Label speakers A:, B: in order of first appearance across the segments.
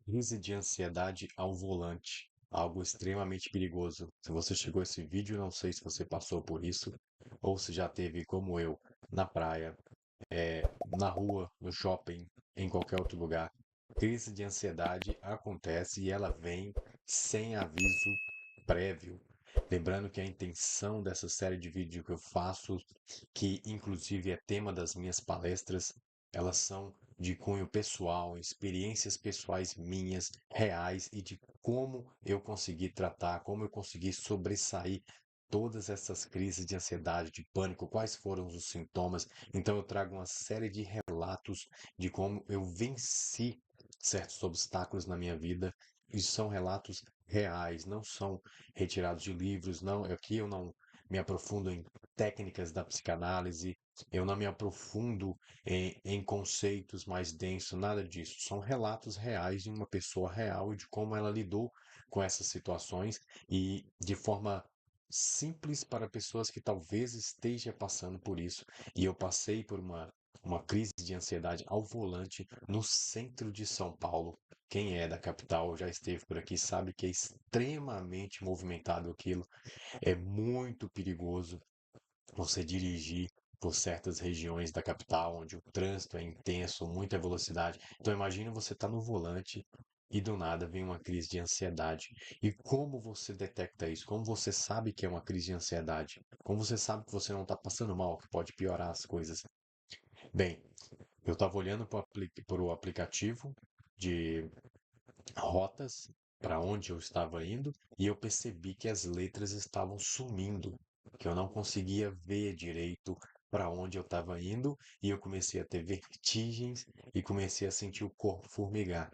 A: Crise de ansiedade ao volante, algo extremamente perigoso. Se você chegou a esse vídeo, não sei se você passou por isso ou se já teve, como eu, na praia, na rua, no shopping, em qualquer outro lugar. Crise de ansiedade acontece e ela vem sem aviso prévio. Lembrando que a intenção dessa série de vídeos que eu faço, que inclusive é tema das minhas palestras, elas são de cunho pessoal, experiências pessoais minhas, reais e de como eu consegui tratar, como eu consegui sobressair todas essas crises de ansiedade, de pânico, quais foram os sintomas. Então eu trago uma série de relatos de como eu venci certos obstáculos na minha vida. E são relatos reais, não são retirados de livros, não, aqui eu não me aprofundo em técnicas da psicanálise, eu não me aprofundo em conceitos mais densos, nada disso. São relatos reais de uma pessoa real e de como ela lidou com essas situações e de forma simples para pessoas que talvez esteja passando por isso. E eu passei por uma crise de ansiedade ao volante no centro de São Paulo. Quem é da capital já esteve por aqui sabe que é extremamente movimentado aquilo, é muito perigoso você dirigir por certas regiões da capital, onde o trânsito é intenso, muita velocidade. Então imagina você estar no volante e do nada vem uma crise de ansiedade. E como você detecta isso? Como você sabe que é uma crise de ansiedade? Como você sabe que você não está passando mal, que pode piorar as coisas? Bem, eu estava olhando para o aplicativo de rotas para onde eu estava indo e eu percebi que as letras estavam sumindo, que eu não conseguia ver direito para onde eu estava indo e eu comecei a ter vertigens e comecei a sentir o corpo formigar.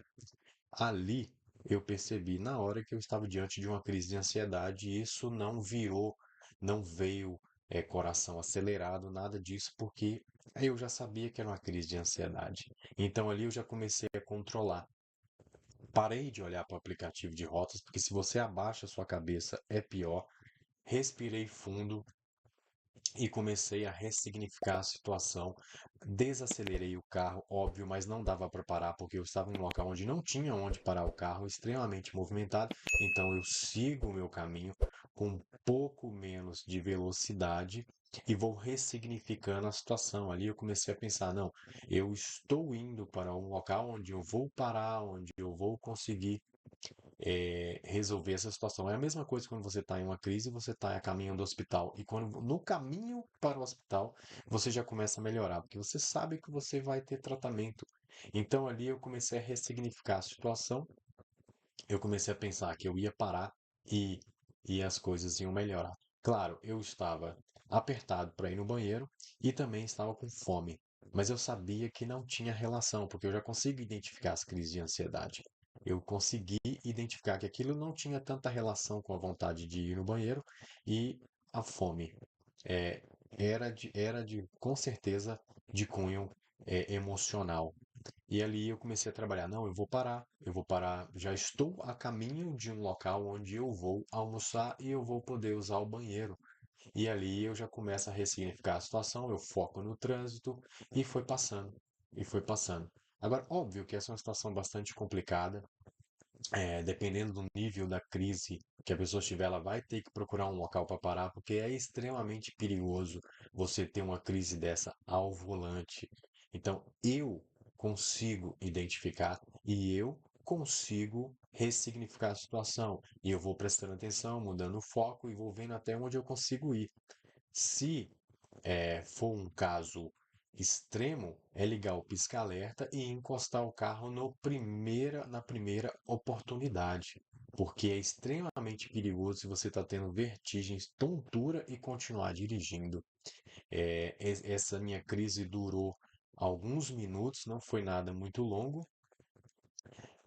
A: Ali eu percebi na hora que eu estava diante de uma crise de ansiedade e isso não virou, não veio coração acelerado, nada disso, porque eu já sabia que era uma crise de ansiedade. Então ali eu já comecei a controlar. Parei de olhar para o aplicativo de rotas, porque se você abaixa a sua cabeça é pior. Respirei fundo e comecei a ressignificar a situação. Desacelerei o carro, óbvio, mas não dava para parar porque eu estava em um local onde não tinha onde parar o carro, extremamente movimentado. Então eu sigo o meu caminho com um pouco menos de velocidade e vou ressignificando a situação. Ali eu comecei a pensar, não, eu estou indo para um local onde eu vou parar, onde eu vou conseguir resolver essa situação. É a mesma coisa quando você está em uma crise e você está a caminho do hospital. E quando no caminho para o hospital, você já começa a melhorar, porque você sabe que você vai ter tratamento. Então ali eu comecei a ressignificar a situação, eu comecei a pensar que eu ia parar e, e as coisas iam melhorar. Claro, eu estava apertado para ir no banheiro e também estava com fome. Mas eu sabia que não tinha relação, porque eu já consigo identificar as crises de ansiedade. Eu consegui identificar que aquilo não tinha tanta relação com a vontade de ir no banheiro e a fome. É, com certeza, de cunho emocional. E ali eu comecei a trabalhar. Não, eu vou parar. Já estou a caminho de um local onde eu vou almoçar e eu vou poder usar o banheiro. E ali eu já começo a ressignificar a situação, eu foco no trânsito e foi passando. E foi passando. Agora, óbvio que essa é uma situação bastante complicada. Dependendo do nível da crise que a pessoa estiver, ela vai ter que procurar um local para parar, porque é extremamente perigoso você ter uma crise dessa ao volante. Então, eu consigo identificar e eu consigo ressignificar a situação. E eu vou prestando atenção, mudando o foco e vou vendo até onde eu consigo ir. Se for um caso extremo, é ligar o pisca-alerta e encostar o carro no na primeira oportunidade. Porque é extremamente perigoso se você está tendo vertigens, tontura e continuar dirigindo. Essa minha crise durou alguns minutos, não foi nada muito longo,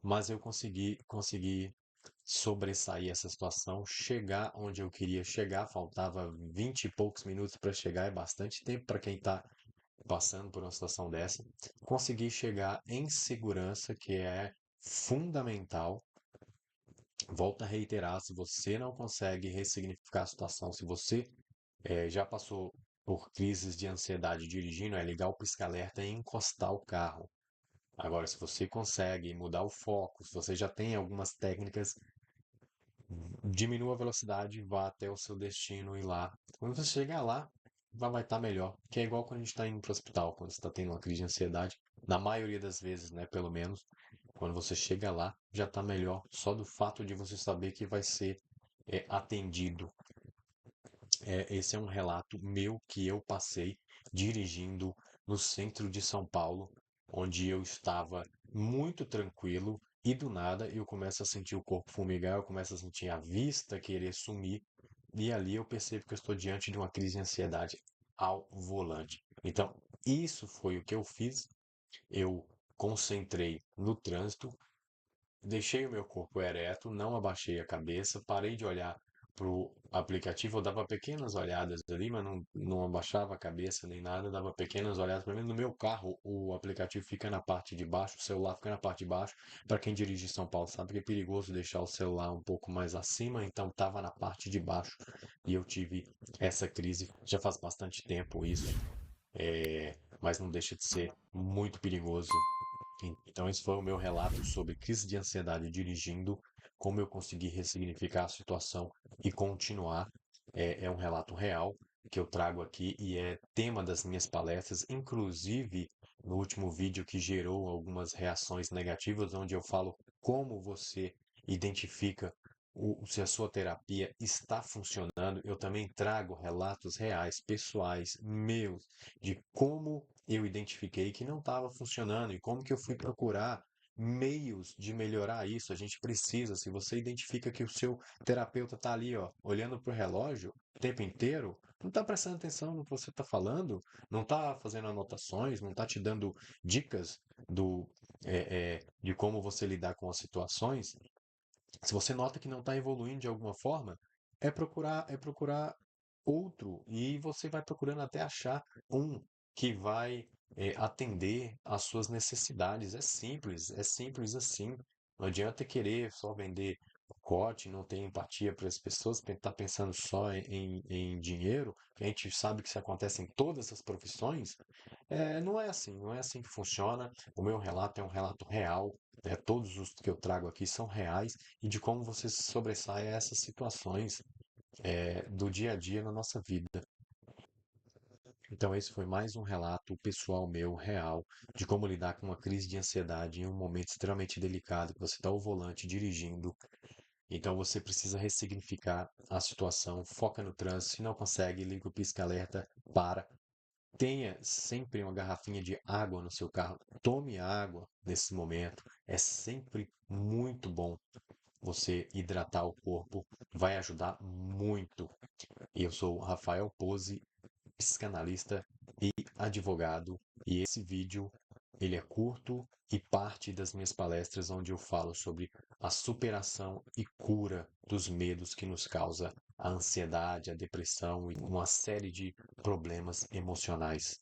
A: mas eu consegui sobressair essa situação, chegar onde eu queria chegar, faltava 20 e poucos minutos para chegar, é bastante tempo para quem está passando por uma situação dessa, conseguir chegar em segurança, que é fundamental. Volto a reiterar, se você não consegue ressignificar a situação, se você já passou por crises de ansiedade dirigindo, é ligar o pisca-alerta e encostar o carro. Agora, se você consegue mudar o foco, se você já tem algumas técnicas, diminua a velocidade, vá até o seu destino e lá. Quando você chegar lá, vai estar melhor. Que é igual quando a gente está indo para o hospital, quando você está tendo uma crise de ansiedade. Na maioria das vezes, né, pelo menos, quando você chega lá, já está melhor. Só do fato de você saber que vai ser atendido. Esse é um relato meu que eu passei dirigindo no centro de São Paulo, onde eu estava muito tranquilo e do nada eu começo a sentir o corpo formigar, eu começo a sentir a vista querer sumir e ali eu percebo que eu estou diante de uma crise de ansiedade ao volante. Então, isso foi o que eu fiz. Eu concentrei no trânsito, deixei o meu corpo ereto, não abaixei a cabeça, parei de olhar para o aplicativo. Eu dava pequenas olhadas ali, mas não abaixava a cabeça nem nada, dava pequenas olhadas. Pelo menos no meu carro, o aplicativo fica na parte de baixo, o celular fica na parte de baixo. Para quem dirige em São Paulo sabe que é perigoso deixar o celular um pouco mais acima, então estava na parte de baixo e eu tive essa crise. Já faz bastante tempo isso, mas não deixa de ser muito perigoso. Então, esse foi o meu relato sobre crise de ansiedade dirigindo, como eu consegui ressignificar a situação e continuar. É um relato real que eu trago aqui e é tema das minhas palestras, inclusive no último vídeo que gerou algumas reações negativas, onde eu falo como você identifica se a sua terapia está funcionando. Eu também trago relatos reais, pessoais, meus, de como eu identifiquei que não estava funcionando e como que eu fui procurar meios de melhorar isso. A gente precisa, se você identifica que o seu terapeuta está ali, ó, olhando para o relógio o tempo inteiro, não está prestando atenção no que você está falando, não está fazendo anotações, não está te dando dicas de como você lidar com as situações, se você nota que não está evoluindo de alguma forma, é procurar outro e você vai procurando até achar um que vai atender às suas necessidades. É simples assim. Não adianta querer só vender pacote, não ter empatia para as pessoas, estar pensando só em dinheiro, que a gente sabe que isso acontece em todas as profissões. Não é assim que funciona. O meu relato é um relato real, né? Todos os que eu trago aqui são reais e de como você se sobressai a essas situações do dia a dia na nossa vida. Então, esse foi mais um relato pessoal meu, real, de como lidar com uma crise de ansiedade em um momento extremamente delicado, que você está ao volante dirigindo. Então, você precisa ressignificar a situação, foca no trânsito. Se não consegue, liga o pisca-alerta, para. Tenha sempre uma garrafinha de água no seu carro. Tome água nesse momento. É sempre muito bom você hidratar o corpo. Vai ajudar muito. Eu sou o Rafael Pose, psicanalista e advogado, e esse vídeo ele é curto e parte das minhas palestras onde eu falo sobre a superação e cura dos medos que nos causa a ansiedade, a depressão e uma série de problemas emocionais.